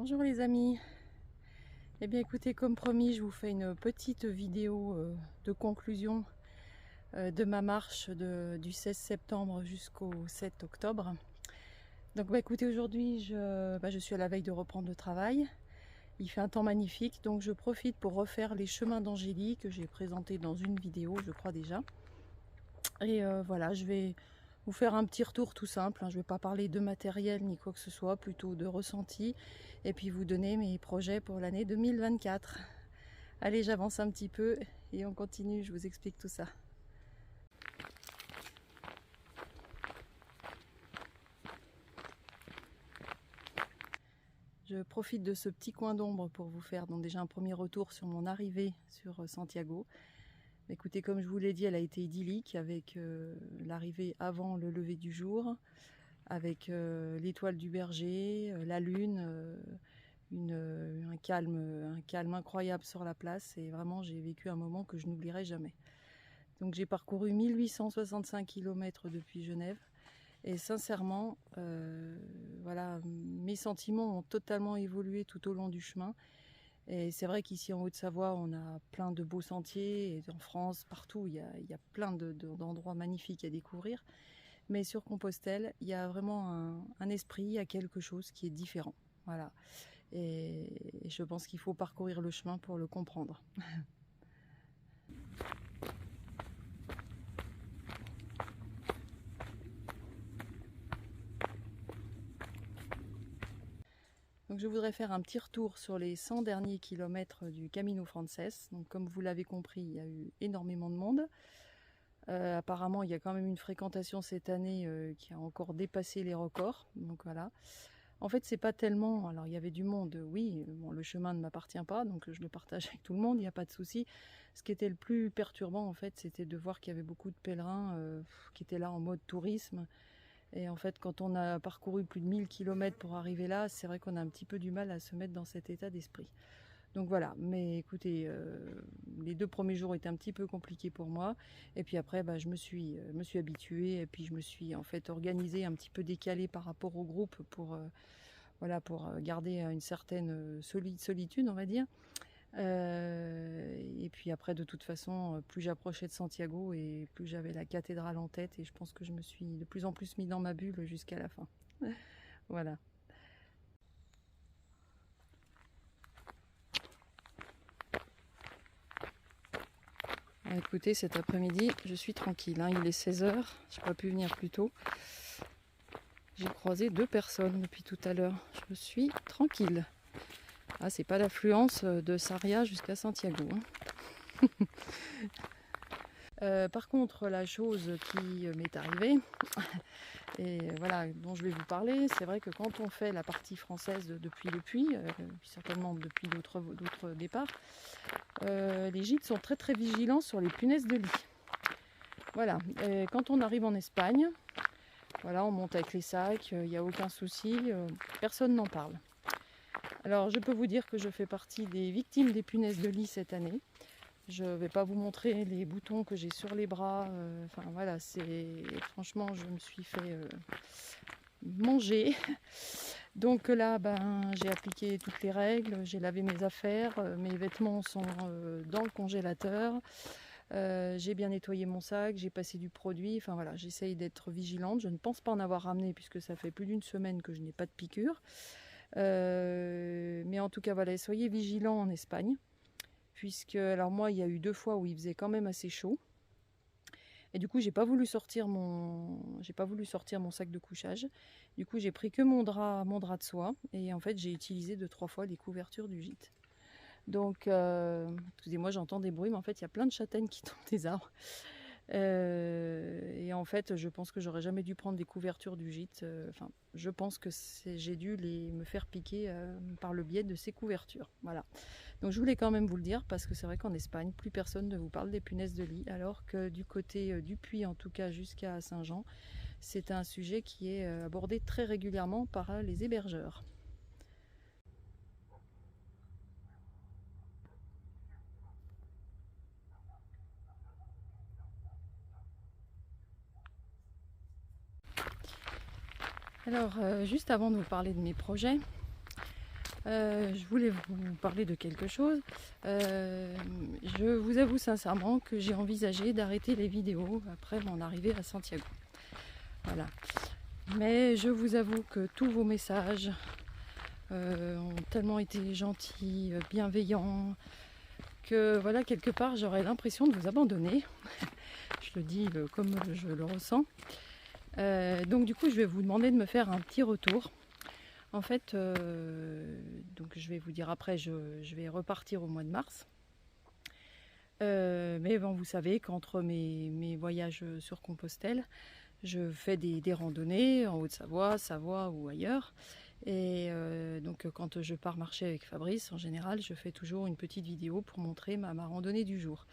Bonjour les amis. Eh bien écoutez, comme promis, je vous fais une petite vidéo de conclusion de ma marche du 16 septembre jusqu'au 7 octobre. Donc écoutez, aujourd'hui je suis à la veille de reprendre le travail. Il fait un temps magnifique, donc je profite pour refaire les chemins d'Angély que j'ai présenté dans une vidéo, je crois déjà. Et voilà, je vais vous faire un petit retour tout simple. Je ne vais pas parler de matériel ni quoi que ce soit, plutôt de ressenti. Et puis vous donner mes projets pour l'année 2024. Allez, j'avance un petit peu et on continue, je vous explique tout ça. Je profite de ce petit coin d'ombre pour vous faire donc déjà un premier retour sur mon arrivée sur Santiago. Écoutez, comme je vous l'ai dit, elle a été idyllique avec l'arrivée avant le lever du jour, avec l'étoile du berger, la lune, un calme incroyable sur la place, et vraiment j'ai vécu un moment que je n'oublierai jamais. Donc j'ai parcouru 1865 km depuis Genève, et sincèrement, voilà, mes sentiments ont totalement évolué tout au long du chemin. Et c'est vrai qu'ici en Haute-Savoie, on a plein de beaux sentiers, et en France, partout, il y a plein d'endroits magnifiques à découvrir. Mais sur Compostelle, il y a vraiment un esprit, il y a quelque chose qui est différent. Voilà. Et je pense qu'il faut parcourir le chemin pour le comprendre. Donc je voudrais faire un petit retour sur les 100 derniers kilomètres du Camino Frances. Donc comme vous l'avez compris, il y a eu énormément de monde. Apparemment, il y a quand même une fréquentation cette année qui a encore dépassé les records. Donc voilà. En fait, c'est pas tellement. Alors, il y avait du monde, oui. Bon, le chemin ne m'appartient pas, donc je le partage avec tout le monde, il n'y a pas de souci. Ce qui était le plus perturbant, en fait, c'était de voir qu'il y avait beaucoup de pèlerins qui étaient là en mode tourisme. Et en fait, quand on a parcouru plus de 1000 km pour arriver là, c'est vrai qu'on a un petit peu du mal à se mettre dans cet état d'esprit. Donc voilà, mais écoutez, les 2 premiers jours étaient un petit peu compliqués pour moi. Et puis après, je me suis habituée, et puis je me suis en fait organisée un petit peu décalée par rapport au groupe pour, voilà, pour garder une certaine solitude, on va dire. Et puis après, de toute façon, plus j'approchais de Santiago et plus j'avais la cathédrale en tête, et je pense que je me suis de plus en plus mis dans ma bulle jusqu'à la fin. Voilà. Écoutez, cet après-midi, je suis tranquille, hein. Il est 16 h, je n'ai pas pu venir plus tôt. J'ai croisé 2 personnes depuis tout à l'heure. Je suis tranquille. Ah, c'est pas l'affluence de Sarria jusqu'à Santiago, hein. Par contre, la chose qui m'est arrivée, et voilà, dont je vais vous parler, c'est vrai que quand on fait la partie française depuis le puits, certainement depuis d'autres départs, les gîtes sont très très vigilants sur les punaises de lit. Voilà, et quand on arrive en Espagne, voilà, on monte avec les sacs, il n'y a aucun souci, personne n'en parle. Alors je peux vous dire que je fais partie des victimes des punaises de lit cette année. Je ne vais pas vous montrer les boutons que j'ai sur les bras. Enfin voilà, franchement, je me suis fait manger. Donc là, j'ai appliqué toutes les règles, j'ai lavé mes affaires, mes vêtements sont dans le congélateur. J'ai bien nettoyé mon sac, j'ai passé du produit. Enfin voilà, j'essaye d'être vigilante. Je ne pense pas en avoir ramené puisque ça fait plus d'1 semaine que je n'ai pas de piqûre. Mais en tout cas, voilà, soyez vigilants en Espagne. Puisque, alors moi, il y a eu 2 fois où il faisait quand même assez chaud. Et du coup, j'ai pas voulu sortir mon sac de couchage. Du coup, j'ai pris que mon drap de soie. Et en fait, j'ai utilisé 2-3 fois les couvertures du gîte. Donc, excusez-moi, j'entends des bruits, mais en fait, il y a plein de châtaignes qui tombent des arbres. Et en fait, je pense que j'aurais jamais dû prendre des couvertures du gîte. Enfin, je pense que j'ai dû me faire piquer par le biais de ces couvertures. Voilà. Donc je voulais quand même vous le dire, parce que c'est vrai qu'en Espagne, plus personne ne vous parle des punaises de lit, alors que du côté du Puy, en tout cas jusqu'à Saint-Jean, c'est un sujet qui est abordé très régulièrement par les hébergeurs. Alors, juste avant de vous parler de mes projets, Je voulais vous parler de quelque chose. Je vous avoue sincèrement que j'ai envisagé d'arrêter les vidéos après mon arrivée à Santiago. Voilà. Mais je vous avoue que tous vos messages ont tellement été gentils, bienveillants, que voilà, quelque part j'aurais l'impression de vous abandonner. Je le dis comme je le ressens. Donc du coup je vais vous demander de me faire un petit retour. En fait, donc je vais vous dire après, je vais repartir au mois de mars. Mais bon, vous savez qu'entre mes voyages sur Compostelle, je fais des randonnées en Haute-Savoie, Savoie ou ailleurs. Et donc quand je pars marcher avec Fabrice, en général, je fais toujours une petite vidéo pour montrer ma randonnée du jour.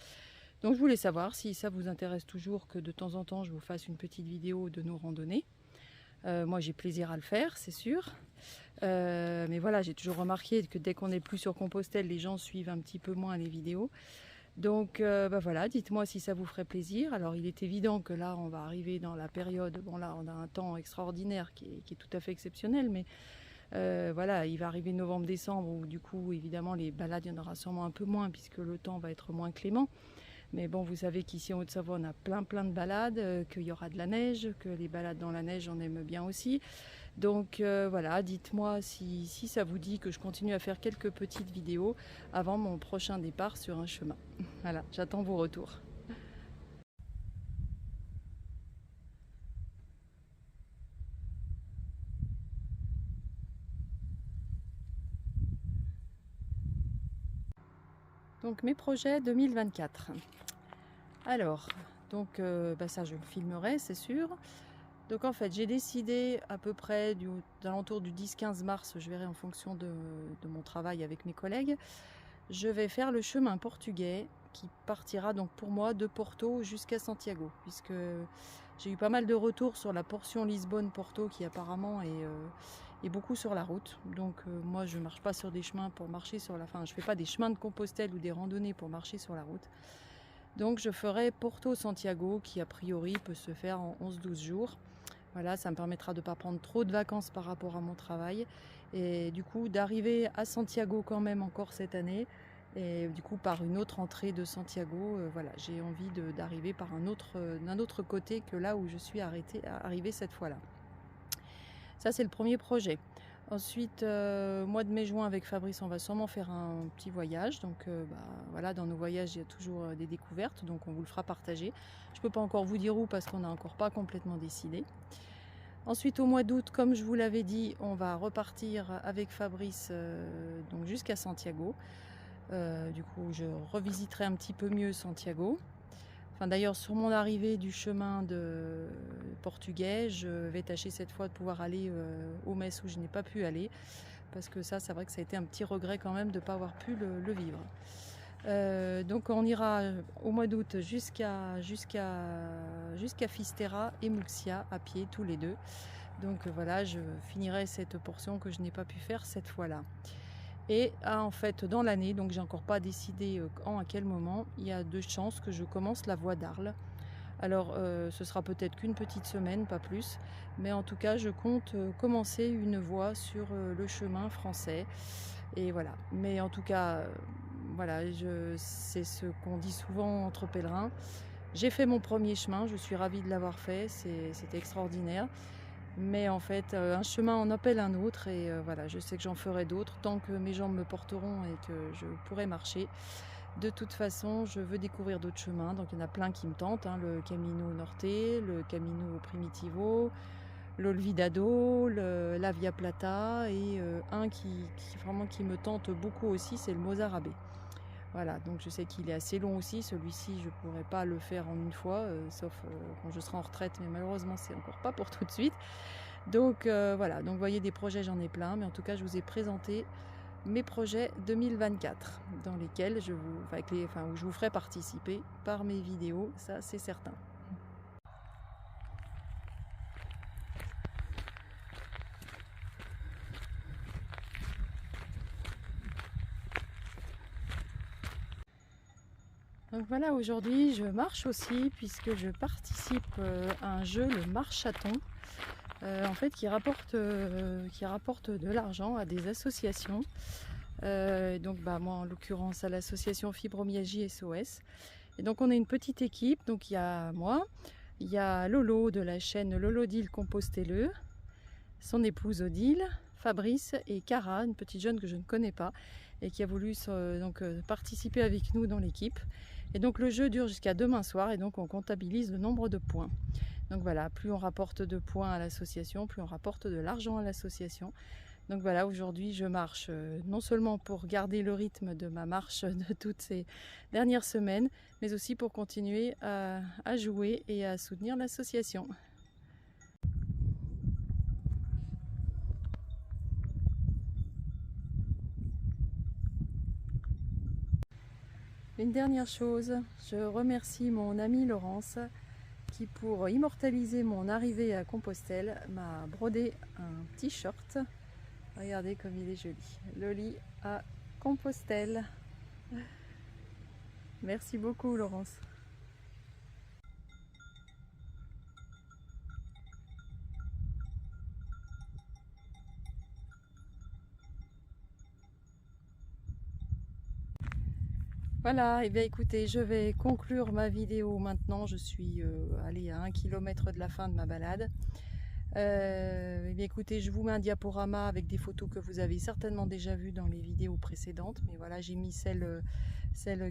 Donc je voulais savoir si ça vous intéresse toujours que de temps en temps je vous fasse une petite vidéo de nos randonnées. Moi j'ai plaisir à le faire, c'est sûr. Mais voilà, j'ai toujours remarqué que dès qu'on n'est plus sur Compostelle, les gens suivent un petit peu moins les vidéos. Donc voilà, dites-moi si ça vous ferait plaisir. Alors il est évident que là on va arriver dans la période, bon là on a un temps extraordinaire qui est tout à fait exceptionnel, mais voilà, il va arriver novembre-décembre où du coup évidemment les balades il y en aura sûrement un peu moins puisque le temps va être moins clément. Mais bon, vous savez qu'ici en Haute-Savoie on a plein de balades, qu'il y aura de la neige, que les balades dans la neige on aime bien aussi. Donc voilà, dites-moi si ça vous dit que je continue à faire quelques petites vidéos avant mon prochain départ sur un chemin. Voilà, j'attends vos retours. Donc mes projets 2024. Alors, donc ça je le filmerai, c'est sûr. Donc en fait, j'ai décidé à peu près d'alentour du 10-15 mars, je verrai en fonction de mon travail avec mes collègues, je vais faire le chemin portugais qui partira donc pour moi de Porto jusqu'à Santiago, puisque j'ai eu pas mal de retours sur la portion Lisbonne-Porto qui apparemment est beaucoup sur la route. Donc moi je ne marche pas sur des chemins pour marcher sur la... Enfin, je fais pas des chemins de Compostelle ou des randonnées pour marcher sur la route. Donc je ferai Porto-Santiago qui a priori peut se faire en 11-12 jours. Voilà, ça me permettra de ne pas prendre trop de vacances par rapport à mon travail et du coup d'arriver à Santiago quand même encore cette année et du coup par une autre entrée de Santiago, voilà, j'ai envie d'arriver par d'un autre côté que là où je suis arrivée cette fois-là. Ça c'est le premier projet. Ensuite, mois de mai-juin avec Fabrice, on va sûrement faire un petit voyage. Donc voilà, dans nos voyages, il y a toujours des découvertes, donc on vous le fera partager. Je ne peux pas encore vous dire où parce qu'on n'a encore pas complètement décidé. Ensuite, au mois d'août, comme je vous l'avais dit, on va repartir avec Fabrice donc jusqu'à Santiago. Du coup, je revisiterai un petit peu mieux Santiago. Enfin, d'ailleurs, sur mon arrivée du chemin de portugais, je vais tâcher cette fois de pouvoir aller aux messes où je n'ai pas pu aller. Parce que ça, c'est vrai que ça a été un petit regret quand même de ne pas avoir pu le vivre. Donc on ira au mois d'août jusqu'à Fisterra et Muxia à pied tous les deux. Donc voilà, je finirai cette portion que je n'ai pas pu faire cette fois-là. Et en fait dans l'année, donc j'ai encore pas décidé à quel moment, il y a de chances que je commence la voie d'Arles. Alors ce sera peut-être qu'une petite semaine, pas plus, mais en tout cas je compte commencer une voie sur le chemin français. Et voilà, mais en tout cas voilà, c'est ce qu'on dit souvent entre pèlerins. J'ai fait mon premier chemin, je suis ravie de l'avoir fait, c'était extraordinaire. Mais en fait, un chemin en appelle un autre et voilà, je sais que j'en ferai d'autres tant que mes jambes me porteront et que je pourrai marcher. De toute façon, je veux découvrir d'autres chemins, donc il y en a plein qui me tentent, hein, le Camino Norte, le Camino Primitivo, l'Olvidado, la Via Plata et un qui me tente beaucoup aussi, c'est le Mozarabe. Voilà, donc je sais qu'il est assez long aussi, celui-ci je ne pourrais pas le faire en une fois, sauf quand je serai en retraite, mais malheureusement c'est encore pas pour tout de suite. Donc voilà, donc vous voyez des projets j'en ai plein, mais en tout cas je vous ai présenté mes projets 2024 dans lesquels où je vous ferai participer par mes vidéos, ça c'est certain. Donc voilà, aujourd'hui je marche aussi puisque je participe à un jeu, le marchathon. en fait qui rapporte de l'argent à des associations. Donc moi en l'occurrence à l'association Fibromyalgie SOS. Et donc on est une petite équipe, donc il y a moi, il y a Lolo de la chaîne Lolodile Compostelle, son épouse Odile, Fabrice et Cara, une petite jeune que je ne connais pas et qui a voulu participer avec nous dans l'équipe. Et donc le jeu dure jusqu'à demain soir et donc on comptabilise le nombre de points. Donc voilà, plus on rapporte de points à l'association, plus on rapporte de l'argent à l'association. Donc voilà, aujourd'hui je marche non seulement pour garder le rythme de ma marche de toutes ces dernières semaines, mais aussi pour continuer à jouer et à soutenir l'association. Une dernière chose, je remercie mon amie Laurence qui, pour immortaliser mon arrivée à Compostelle, m'a brodé un t-shirt. Regardez comme il est joli. Loli à Compostelle. Merci beaucoup Laurence. Voilà, et bien écoutez, je vais conclure ma vidéo maintenant. Je suis allée à 1 km de la fin de ma balade. Et bien écoutez, je vous mets un diaporama avec des photos que vous avez certainement déjà vues dans les vidéos précédentes. Mais voilà, j'ai mis celle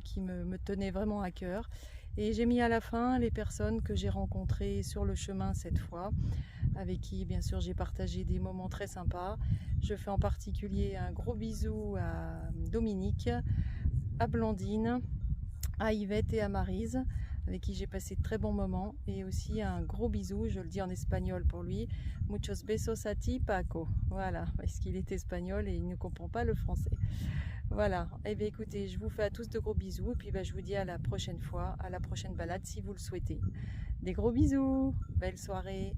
qui me tenait vraiment à cœur. Et j'ai mis à la fin les personnes que j'ai rencontrées sur le chemin cette fois, avec qui bien sûr j'ai partagé des moments très sympas. Je fais en particulier un gros bisou à Dominique, à Blandine, à Yvette et à Maryse, avec qui j'ai passé de très bons moments, et aussi un gros bisou, je le dis en espagnol pour lui, muchos besos a ti Paco, voilà, parce qu'il est espagnol et il ne comprend pas le français. Voilà, et bien écoutez, je vous fais à tous de gros bisous, et puis je vous dis à la prochaine fois, à la prochaine balade si vous le souhaitez. Des gros bisous, belle soirée.